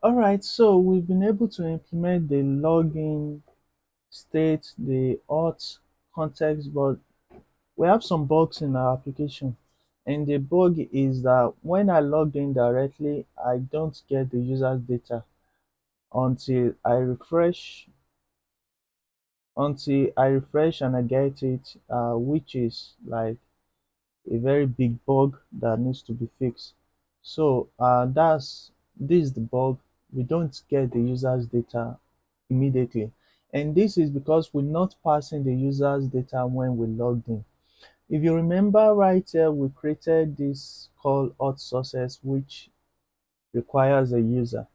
All right, so we've been able to implement the login state, the auth context, but we have some bugs in our application. And the bug is that when I log in directly, I don't get the user's data until I refresh, and I get it, which is like a very big bug that needs to be fixed. So this is the bug. We don't get the user's data immediately. And this is because we're not passing the user's data when we logged in. If you remember right here, we created this called auth sources, which requires a user.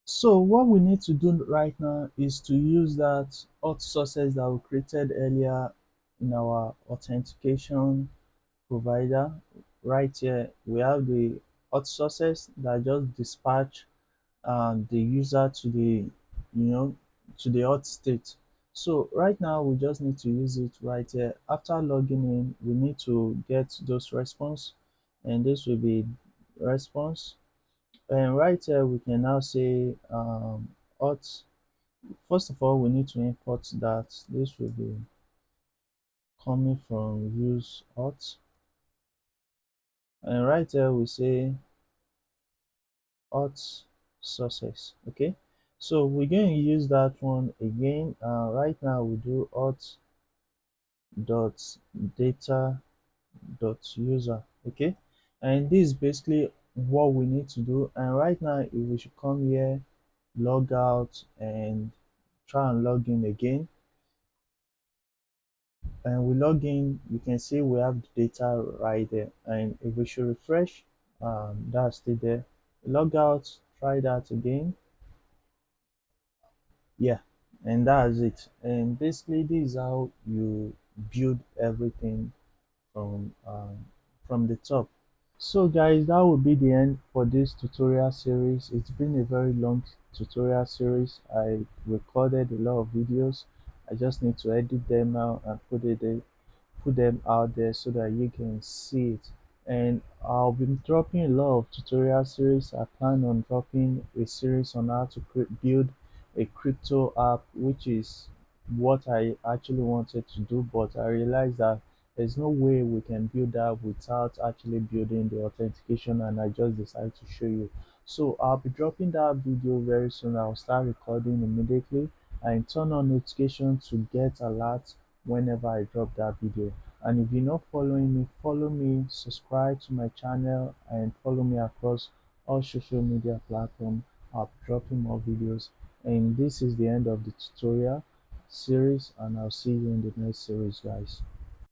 So what we need to do right now is to use that auth sources that we created earlier in our authentication provider. Right here, we have the auth sources that just dispatch the user to the auth state. So right now we just need to use it right here. After logging in, we need to get those response, and this will be response. And right here we can now say auth. First of all, we need to import that. This will be coming from use auth, and right here we say auth sources. Okay, so we're going to use that one again. Right now we do auth dot data dot user. Okay, and this is basically what we need to do. And right now if we should come here, log out, and try and log in again, and we log in, you can see we have the data right there. And if we should refresh, that's still there. Log out, try that again. Yeah, and that's it. And basically this is how you build everything from the top. So guys, that will be the end for this tutorial series. It's been a very long tutorial series. I recorded a lot of videos. I just need to edit them out and put them out there so that you can see it. And I'll be dropping a lot of tutorial series. I plan on dropping a series on how to build a crypto app, which is what I actually wanted to do, but I realized that there's no way we can build that without actually building the authentication, and I just decided to show you. So I'll be dropping that video very soon. I'll start recording immediately and turn on notification to get alerts whenever I drop that video. And if you're not following me, follow me, subscribe to my channel, and follow me across all social media platforms. I'll be dropping more videos. And this is the end of the tutorial series, and I'll see you in the next series, guys.